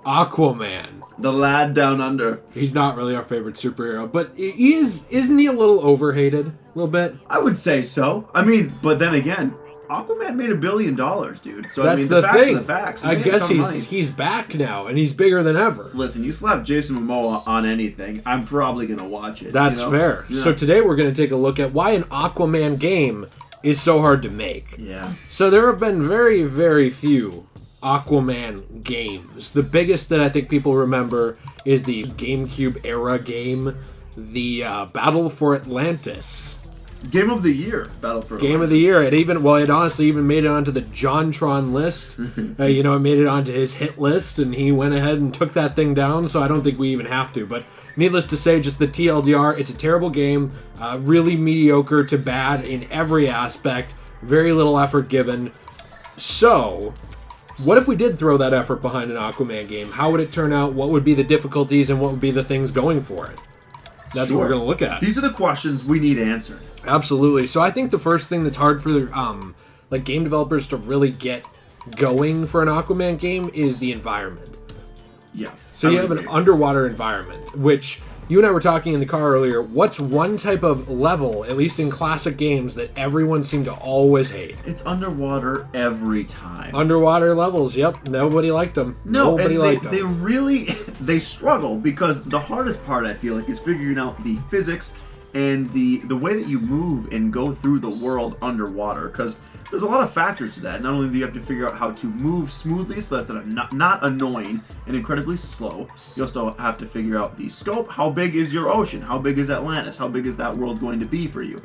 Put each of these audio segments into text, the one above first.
Aquaman. The lad down under. He's not really our favorite superhero, but isn't he a little overhated? A little bit? I would say so. I mean, but then again, Aquaman made $1 billion, dude. So that's I mean, the facts thing. are the facts. I guess he's back now, and he's bigger than ever. Listen, you slap Jason Momoa on anything, I'm probably gonna watch it. That's fair. Yeah. So today we're gonna take a look at why an Aquaman game is so hard to make. Yeah. So there have been very, very few Aquaman games. The biggest that I think people remember is the GameCube era game, the Battle for Atlantis. Game of the Year, Battle for Atlantis. Game of the Year. It honestly even made it onto the JonTron list. It made it onto his hit list, and he went ahead and took that thing down, so I don't think we even have to. But needless to say, just the TLDR, it's a terrible game, really mediocre to bad in every aspect, very little effort given. So, what if we did throw that effort behind an Aquaman game? How would it turn out? What would be the difficulties, and what would be the things going for it? That's what we're going to look at. These are the questions we need answered. Absolutely. So I think the first thing that's hard for game developers to really get going for an Aquaman game is the environment. Yeah. So you have an underwater environment, which you and I were talking in the car earlier. What's one type of level, at least in classic games, that everyone seemed to always hate? It's underwater every time. Underwater levels, yep. Nobody liked them. Nobody liked them. They really they struggle because the hardest part, I feel like, is figuring out the physics and the way that you move and go through the world underwater, because there's a lot of factors to that. Not only do you have to figure out how to move smoothly so that's not annoying and incredibly slow, you also have to figure out the scope. How big is your ocean? How big is Atlantis? How big is that world going to be for you?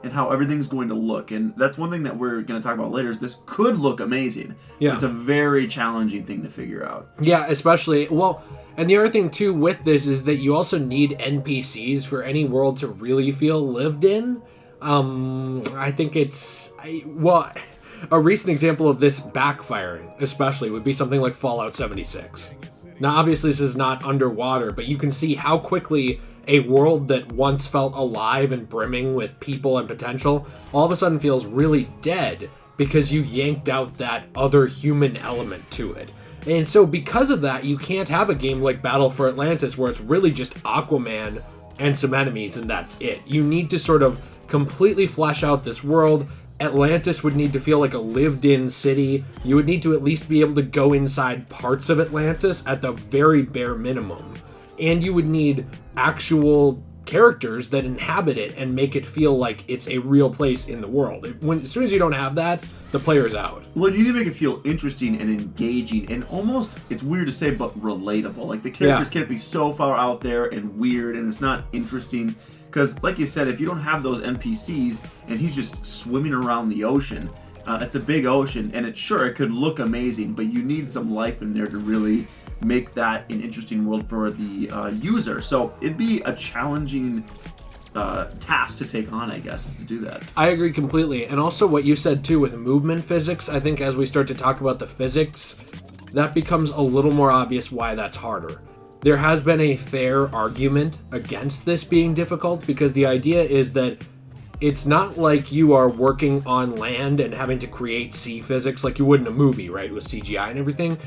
And how everything's going to look. And that's one thing that we're going to talk about later, is this could look amazing. Yeah. It's a very challenging thing to figure out. Yeah, especially, and the other thing too with this is that you also need NPCs for any world to really feel lived in. I think a recent example of this backfiring especially would be something like Fallout 76. Now obviously this is not underwater, but you can see how quickly a world that once felt alive and brimming with people and potential all of a sudden feels really dead because you yanked out that other human element to it. And so because of that, you can't have a game like Battle for Atlantis where it's really just Aquaman and some enemies and that's it. You need to sort of completely flesh out this world. Atlantis would need to feel like a lived-in city. You would need to at least be able to go inside parts of Atlantis at the very bare minimum. And you would need actual characters that inhabit it and make it feel like it's a real place in the world. As soon as you don't have that, the player's out. Well, you need to make it feel interesting and engaging and almost, it's weird to say, but relatable. Like, the characters can't be so far out there and weird and it's not interesting. Because, like you said, if you don't have those NPCs and he's just swimming around the ocean, it's a big ocean, and it could look amazing, but you need some life in there to really make that an interesting world for the user. So it'd be a challenging task to take on, I guess, is to do that. I agree completely. And also what you said too with movement physics, I think as we start to talk about the physics, that becomes a little more obvious why that's harder. There has been a fair argument against this being difficult because the idea is that it's not like you are working on land and having to create sea physics like you would in a movie, right, with CGI and everything.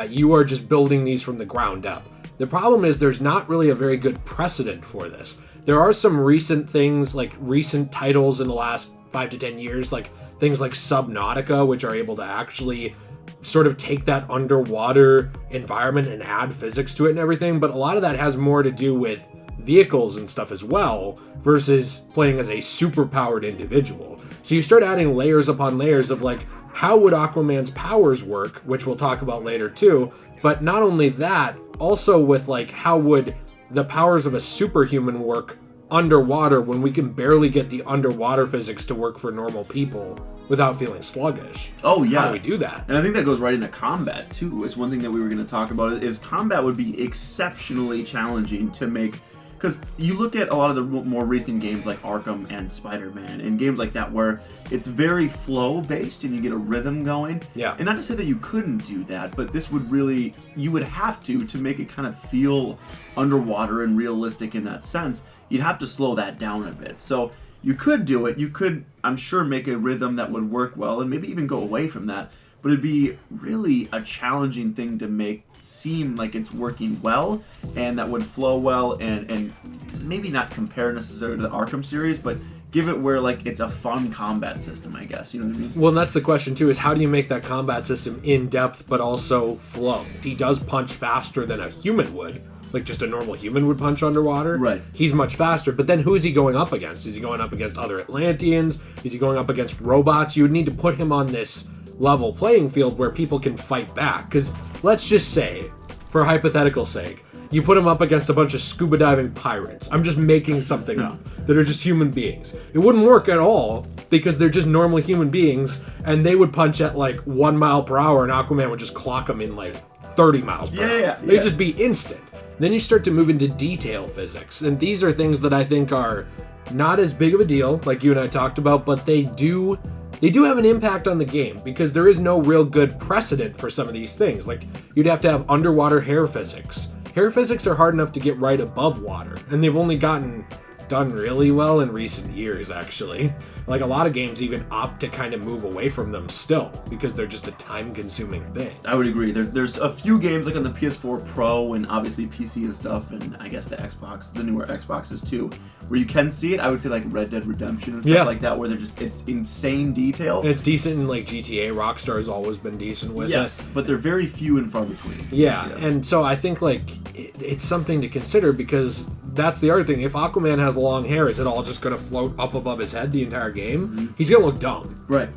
You are just building these from the ground up. The problem is there's not really a very good precedent for this. There are some recent things, like recent titles in the last 5 to 10 years, like things like Subnautica, which are able to actually sort of take that underwater environment and add physics to it and everything, but a lot of that has more to do with vehicles and stuff as well versus playing as a super-powered individual. So you start adding layers upon layers of like, how would Aquaman's powers work, which we'll talk about later too, but not only that, also with like, how would the powers of a superhuman work underwater when we can barely get the underwater physics to work for normal people without feeling sluggish? Oh yeah. How do we do that? And I think that goes right into combat too, is one thing that we were going to talk about, is combat would be exceptionally challenging to make. Because you look at a lot of the more recent games like Arkham and Spider-Man and games like that where it's very flow-based and you get a rhythm going. Yeah. And not to say that you couldn't do that, but this would really, you would have to make it kind of feel underwater and realistic in that sense. You'd have to slow that down a bit. So you could do it. You could, I'm sure, make a rhythm that would work well and maybe even go away from that. but it'd be really a challenging thing to make seem like it's working well and that would flow well and maybe not compare necessarily to the Arkham series, but give it where like it's a fun combat system, I guess. You know what I mean? Well, and that's the question too, is how do you make that combat system in depth but also flow? He does punch faster than a human would. Like just a normal human would punch underwater. Right. He's much faster, but then who is he going up against? Is he going up against other Atlanteans? Is he going up against robots? You would need to put him on this level playing field where people can fight back. Because let's just say, for hypothetical sake, you put him up against a bunch of scuba diving pirates. I'm just making something up that are just human beings. It wouldn't work at all because they're just normal human beings, and they would punch at like 1 mile per hour, and Aquaman would just clock them in like 30 miles per hour. They'd just be instant. Then you start to move into detail physics, and these are things that I think are not as big of a deal, like you and I talked about, but they do have an impact on the game because there is no real good precedent for some of these things. Like you'd have to have underwater hair physics. Hair physics are hard enough to get right above water, and they've only gotten done really well in recent years, actually. Like a lot of games even opt to kind of move away from them still because they're just a time-consuming thing. I would agree. There's a few games like on the PS4 Pro and obviously PC and stuff, and I guess the Xbox, the newer Xboxes too, where you can see it. I would say like Red Dead Redemption and stuff like that, where it's insane detail. And it's decent in like GTA. Rockstar has always been decent with it. But they're very few and far between. Yeah, and so I think like it's something to consider because that's the other thing. If Aquaman has long hair, is it all just going to float up above his head the entire game? Mm-hmm. He's going to look dumb. Right.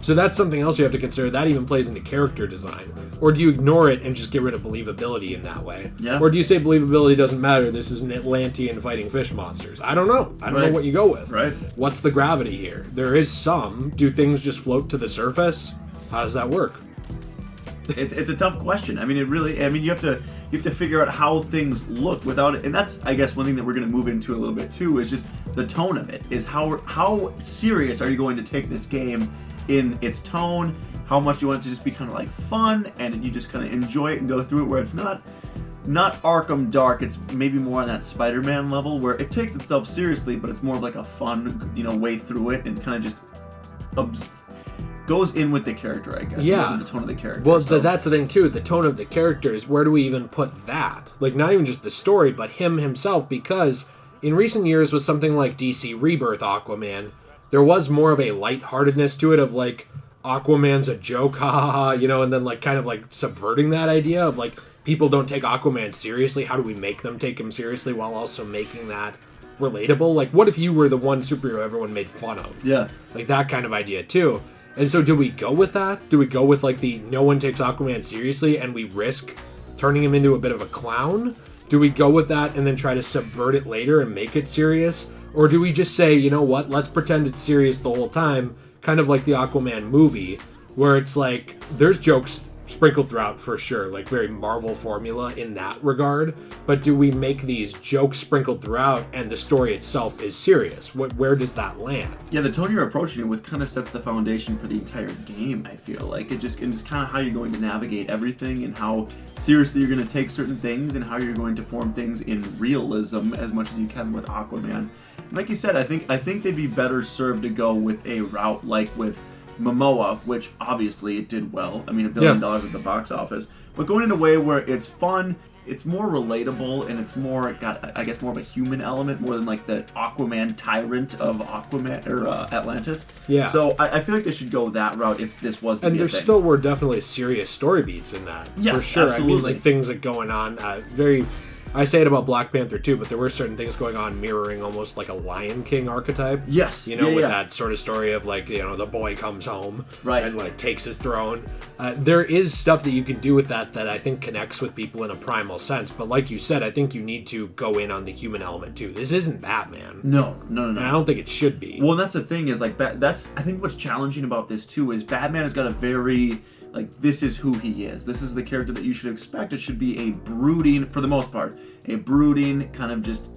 So that's something else you have to consider. That even plays into character design. Or do you ignore it and just get rid of believability in that way? Yeah. Or do you say believability doesn't matter, this is an Atlantean fighting fish monsters? I don't know. I don't know what you go with. Right. What's the gravity here? There is some. Do things just float to the surface? How does that work? It's a tough question. I mean, you have to figure out how things look without it, and that's, I guess, one thing that we're going to move into a little bit too, is just the tone of it. Is how serious are you going to take this game in its tone? How much do you want it to just be kind of like fun, and you just kind of enjoy it and go through it, where it's not Arkham Dark. It's maybe more on that Spider-Man level where it takes itself seriously, but it's more of like a fun, way through it, and kind of just goes in with the character, I guess. Yeah. Goes with the tone of the character. Well, that's the thing, too. The tone of the characters, where do we even put that? Like, not even just the story, but him himself, because in recent years with something like DC Rebirth Aquaman, there was more of a lightheartedness to it of, like, Aquaman's a joke, ha ha ha, and then, like, kind of, like, subverting that idea of, like, people don't take Aquaman seriously. How do we make them take him seriously while also making that relatable? Like, what if you were the one superhero everyone made fun of? Yeah. Like, that kind of idea, too. And so do we go with that? Do we go with like the no one takes Aquaman seriously and we risk turning him into a bit of a clown? Do we go with that and then try to subvert it later and make it serious? Or do we just say, you know what, let's pretend it's serious the whole time, kind of like the Aquaman movie, where it's like there's jokes sprinkled throughout for sure, like very Marvel formula in that regard, but do we make these jokes sprinkled throughout and the story itself is serious? Where does that land? Yeah, the tone you're approaching it with kind of sets the foundation for the entire game, I feel like. It's just kind of how you're going to navigate everything and how seriously you're going to take certain things and how you're going to form things in realism as much as you can with Aquaman. And like you said, I think they'd be better served to go with a route like with Momoa, which obviously it did well. I mean, $1 billion at the box office. But going in a way where it's fun, it's more relatable, and it's more got, I guess, more of a human element more than like the Aquaman tyrant of Aquaman or Atlantis. Yeah. So I feel like they should go that route if this was to be a thing. And there still were definitely serious story beats in that. Yes, for sure. absolutely. I mean, like things that going on I say it about Black Panther too, but there were certain things going on mirroring almost like a Lion King archetype. Yes. With that sort of story of like, the boy comes home and like takes his throne. There is stuff that you can do with that I think connects with people in a primal sense. But like you said, I think you need to go in on the human element too. This isn't Batman. No. And I don't think it should be. Well, that's the thing is like I think what's challenging about this too is Batman has got a very like, this is who he is. This is the character that you should expect. It should be a brooding, for the most part, kind of just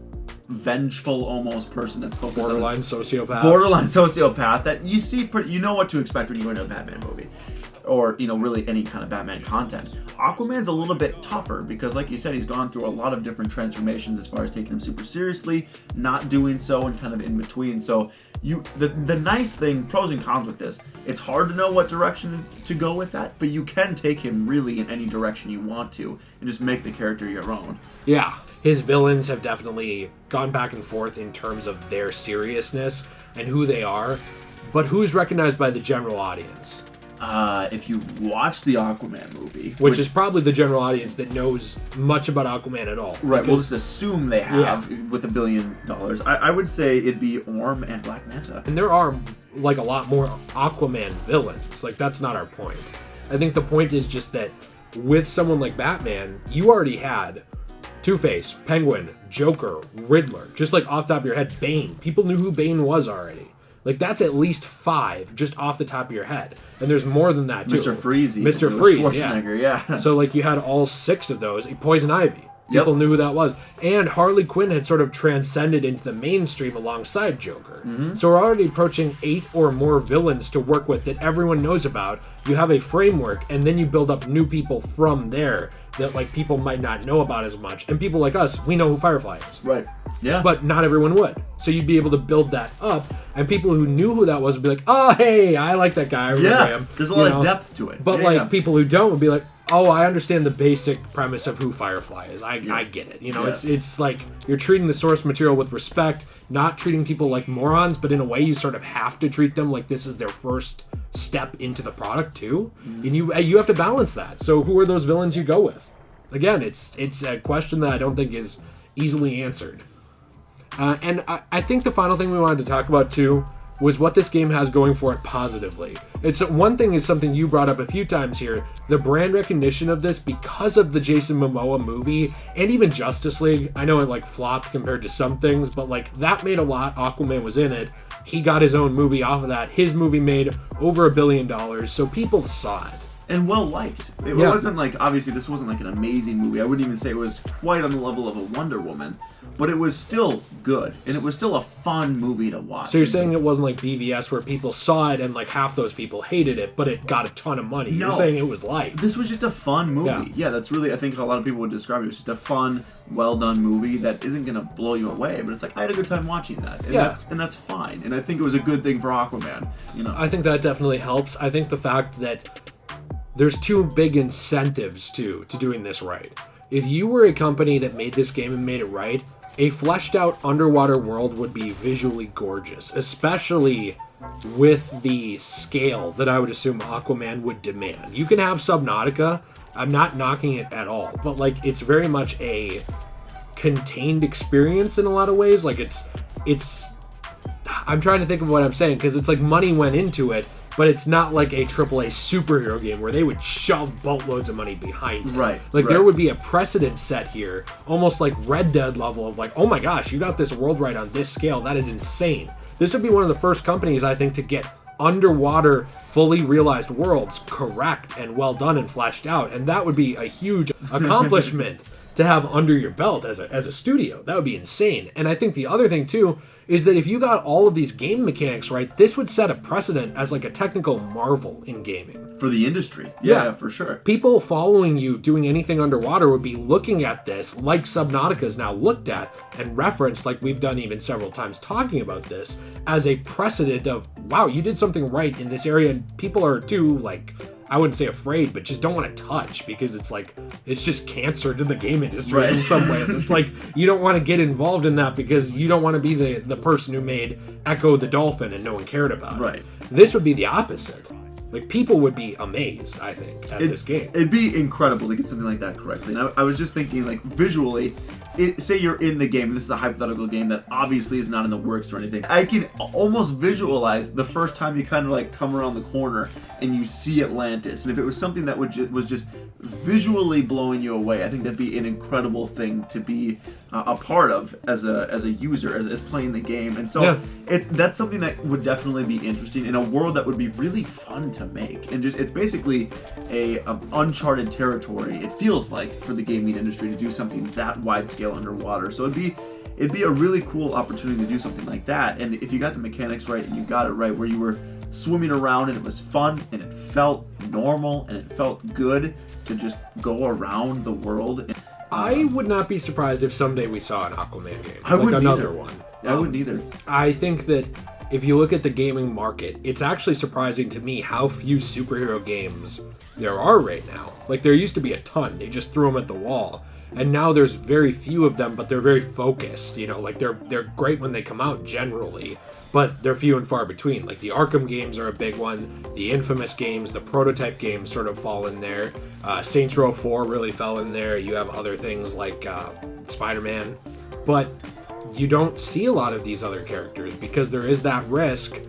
vengeful almost person that's focused borderline on sociopath. Borderline sociopath that you see, you know what to expect when you go into a Batman movie. or really any kind of Batman content. Aquaman's a little bit tougher because, like you said, he's gone through a lot of different transformations as far as taking him super seriously, not doing so, and kind of in between. So the nice thing, pros and cons with this, it's hard to know what direction to go with that, but you can take him really in any direction you want to and just make the character your own. Yeah, his villains have definitely gone back and forth in terms of their seriousness and who they are, but who's recognized by the general audience? If you've watched the Aquaman movie, which is probably the general audience that knows much about Aquaman at all. Right, we'll just assume they have with $1 billion. I would say it'd be Orm and Black Manta. And there are like a lot more Aquaman villains. Like, that's not our point. I think the point is just that with someone like Batman, you already had Two-Face, Penguin, Joker, Riddler, just like off the top of your head, Bane. People knew who Bane was already. Like, that's at least 5 just off the top of your head. And there's more than that, too. Mr. Freeze. Mr. Freeze, Schwarzenegger, yeah. So, like, you had all 6 of those. Poison Ivy. People knew who that was. And Harley Quinn had sort of transcended into the mainstream alongside Joker. Mm-hmm. So we're already approaching 8 or more villains to work with that everyone knows about. You have a framework, and then you build up new people from there that, like, people might not know about as much. And people like us, we know who Firefly is. Right. Yeah. But not everyone would. So you'd be able to build that up, and people who knew who that was would be like, oh, hey, I like that guy. I remember him. There's a lot of depth to it. But, people who don't would be like, oh, I understand the basic premise of who Firefly is. I get it. It's like you're treating the source material with respect, not treating people like morons, but in a way you sort of have to treat them like this is their first step into the product too. Mm-hmm. And you have to balance that. So who are those villains you go with? Again, it's a question that I don't think is easily answered. And I think the final thing we wanted to talk about too was what this game has going for it positively. It's one thing is something you brought up a few times here, the brand recognition of this because of the Jason Momoa movie and even Justice League. I know it like flopped compared to some things, but like that made a lot. Aquaman was in it. He got his own movie off of that. His movie made over $1 billion, so people saw it. And well liked. It wasn't like, obviously this wasn't like an amazing movie. I wouldn't even say it was quite on the level of a Wonder Woman, but it was still good, and it was still a fun movie to watch. So you're saying it wasn't like BVS where people saw it and like half those people hated it, but it got a ton of money. No, you're saying it was light. This was just a fun movie. Yeah, that's really, I think a lot of people would describe it as just a fun, well-done movie that isn't going to blow you away, but it's like, I had a good time watching that. And that's fine. And I think it was a good thing for Aquaman. I think that definitely helps. I think the fact that there's 2 big incentives to doing this right. If you were a company that made this game and made it right, a fleshed out underwater world would be visually gorgeous, especially with the scale that I would assume Aquaman would demand. You can have Subnautica, I'm not knocking it at all, but like it's very much a contained experience in a lot of ways. Like it's I'm trying to think of what I'm saying because it's like money went into it, but it's not like a AAA superhero game where they would shove boatloads of money behind it. Right. There would be a precedent set here, almost like Red Dead level of like, oh my gosh, you got this world right on this scale. That is insane. This would be one of the first companies, I think, to get underwater, fully realized worlds correct and well done and fleshed out. And that would be a huge accomplishment to have under your belt as a studio. That would be insane. And I think the other thing, too, is that if you got all of these game mechanics right, this would set a precedent as like a technical marvel in gaming. For the industry. Yeah, for sure. People following you doing anything underwater would be looking at this like Subnautica is now looked at and referenced, like we've done even several times talking about this, as a precedent of, wow, you did something right in this area. And people are too, like, I wouldn't say afraid, but just don't want to touch because it's like, it's just cancer to the game industry in some ways. It's like, you don't want to get involved in that because you don't want to be the person who made Echo the Dolphin and no one cared about it. Right. This would be the opposite. Like, people would be amazed, I think, at this game. It'd be incredible to get something like that correctly. And I was just thinking, like, visually, say you're in the game, this is a hypothetical game that obviously is not in the works or anything. I can almost visualize the first time you kind of, like, come around the corner and you see Atlantis. And if it was something that was just visually blowing you away, I think that'd be an incredible thing to be a part of as a user, as playing the game. And so that's something that would definitely be interesting in a world that would be really fun to make. And just, it's basically a uncharted territory, it feels like, for the gaming industry to do something that wide scale underwater. So it'd be a really cool opportunity to do something like that. And if you got the mechanics right and you got it right, where you were swimming around, and it was fun, and it felt normal, and it felt good to just go around the world. I would not be surprised if someday we saw an Aquaman game. I wouldn't another either. one. I wouldn't either. I think that if you look at the gaming market, it's actually surprising to me how few superhero games there are right now. Like, there used to be a ton. They just threw them at the wall. And now there's very few of them, but they're very focused. You know, like, they're great when they come out generally, but they're few and far between. Like, the Arkham games are a big one. The Infamous games, the prototype games sort of fall in there. Saints Row 4 really fell in there. You have other things like Spider-Man. But you don't see a lot of these other characters because there is that risk.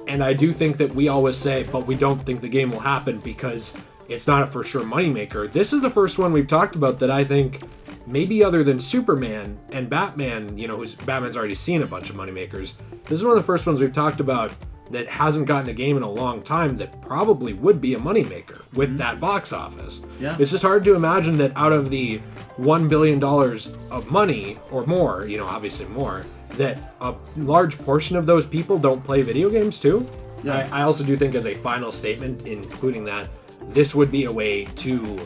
And I do think that we always say, but we don't think the game will happen because it's not a for sure moneymaker. This is the first one we've talked about that I think, maybe other than Superman and Batman, you know, Batman's already seen a bunch of moneymakers. This is one of the first ones we've talked about that hasn't gotten a game in a long time that probably would be a moneymaker with that box office. Yeah. It's just hard to imagine that out of the $1 billion of money or more, you know, obviously more, that a large portion of those people don't play video games too. Yeah. I also do think as a final statement, including that, this would be a way to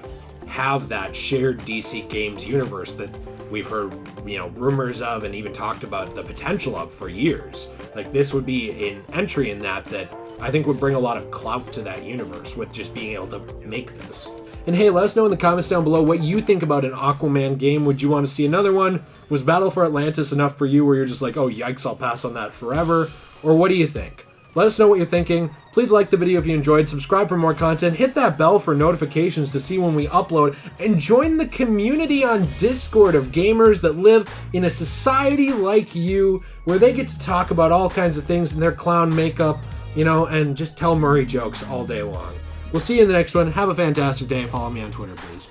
have that shared DC Games universe that we've heard, you know, rumors of and even talked about the potential of for years. Like, this would be an entry in that I think would bring a lot of clout to that universe with just being able to make this. And hey, let us know in the comments down below what you think about an Aquaman game. Would you want to see another one? Was Battle for Atlantis enough for you where you're just like, oh yikes, I'll pass on that forever? Or what do you think? Let us know what you're thinking. Please like the video if you enjoyed, subscribe for more content, hit that bell for notifications to see when we upload, and join the community on Discord of gamers that live in a society like you, where they get to talk about all kinds of things in their clown makeup, you know, and just tell Murray jokes all day long. We'll see you in the next one. Have a fantastic day. Follow me on Twitter, please.